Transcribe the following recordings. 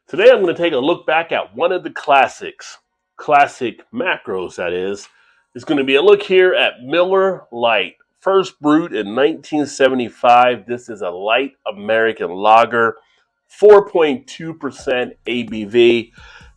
Today I'm going to take a look back at one of the classic macros that is. It's going to be a look here at Miller Lite. First brewed in 1975. This is a light American lager, 4.2% ABV.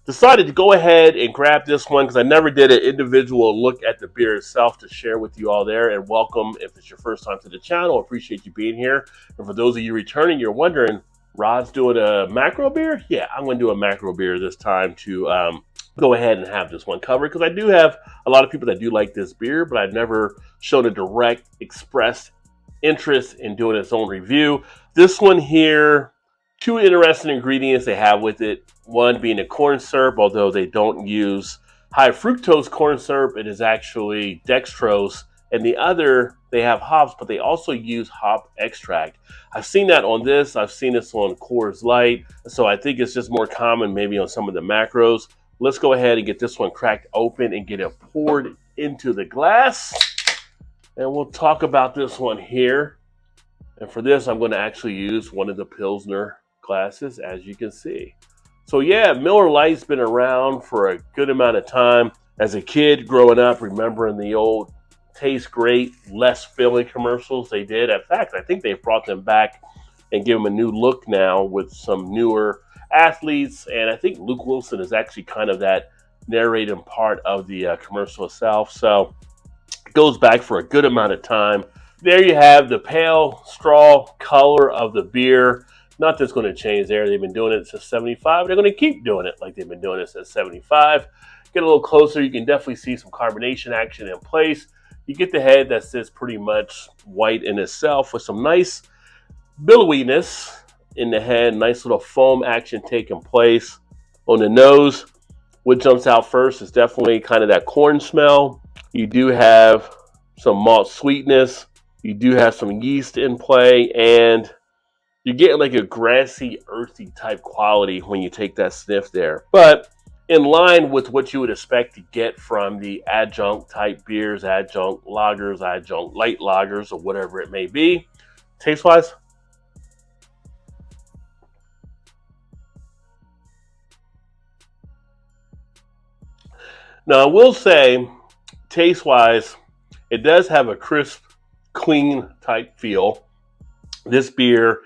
Decided to go ahead and grab this one because I never did an individual look at the beer itself to share with you all there. And welcome if it's your first time to the channel. Appreciate you being here. And for those of you returning, you're wondering, Rod's doing a macro beer? Yeah, I'm going to do a macro beer this time to go ahead and have this one covered because I do have a lot of people that do like this beer, but I've never shown a direct expressed interest in doing its own review. This one here, two interesting ingredients they have with it. One being a corn syrup, although they don't use high fructose corn syrup, it is actually dextrose. And the other, they have hops, but they also use hop extract. I've seen that on this. I've seen this on Coors Light. So I think it's just more common maybe on some of the macros. Let's go ahead and get this one cracked open and get it poured into the glass. And we'll talk about this one here. And for this, I'm going to actually use one of the Pilsner glasses, as you can see. So yeah, Miller Lite's been around for a good amount of time. As a kid growing up, remembering the old Taste Great, less filling commercials they did. In fact, I think they've brought them back and give them a new look now with some newer athletes. And I think Luke Wilson is actually kind of that narrating part of the commercial itself. So it goes back for a good amount of time. There you have the pale straw color of the beer. Nothing's going to change there. They've been doing it since 75. They're going to keep doing it like they've been doing it since 75. Get a little closer. You can definitely see some carbonation action in place. You get the head that sits pretty much white in itself with some nice billowiness in the head. Nice little foam action taking place. On the nose, what jumps out first is definitely kind of that corn smell. You do have some malt sweetness. You do have some yeast in play. And you're getting like a grassy, earthy type quality when you take that sniff there. But in line with what you would expect to get from the adjunct type beers, adjunct lagers, adjunct light lagers, or whatever it may be. Taste wise, now I will say, taste wise, it does have a crisp, clean type feel. This beer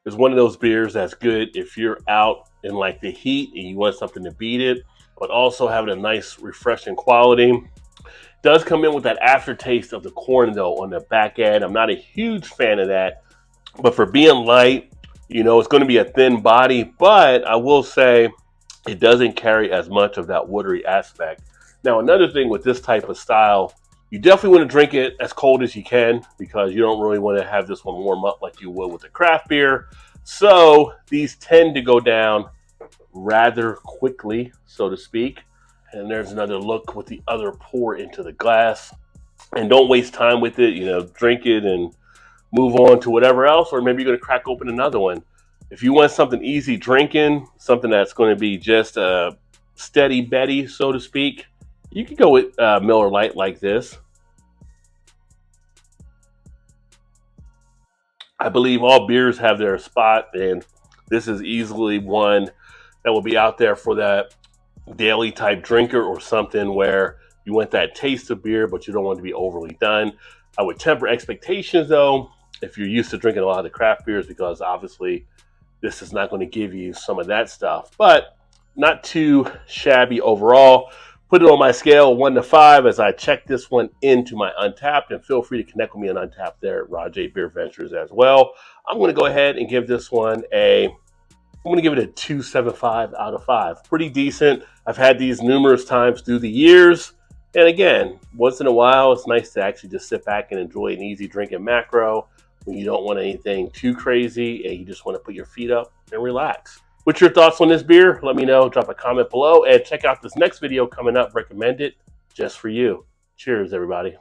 is one of those beers that's good if you're out in like the heat and you want something to beat it, but also having a nice refreshing quality. Does come in with that aftertaste of the corn though on the back end. I'm not a huge fan of that, but for being light, you know, it's going to be a thin body, but I will say it doesn't carry as much of that watery aspect. Now, another thing with this type of style, you definitely want to drink it as cold as you can because you don't really want to have this one warm up like you would with a craft beer. So these tend to go down rather quickly, so to speak. And there's another look with the other pour into the glass. And don't waste time with it, you know, drink it and move on to whatever else, or maybe you're going to crack open another one. If you want something easy drinking, something that's going to be just a steady Betty, so to speak, you can go with Miller Lite like this. I believe all beers have their spot, and this is easily one that will be out there for that daily type drinker or something where you want that taste of beer, but you don't want to be overly done. I would temper expectations though if you're used to drinking a lot of the craft beers, because obviously this is not going to give you some of that stuff, but not too shabby overall. Put it on my scale 1 to 5 as I check this one into my Untapped, and feel free to connect with me on Untapped there at Rod J BeerVentures as well. I'm going to go ahead and give this one I'm going to give it a 2.75 out of 5. Pretty decent. I've had these numerous times through the years. And again, once in a while, it's nice to actually just sit back and enjoy an easy drinking macro when you don't want anything too crazy and you just want to put your feet up and relax. What's your thoughts on this beer? Let me know. Drop a comment below and check out this next video coming up. Recommend it just for you. Cheers, everybody.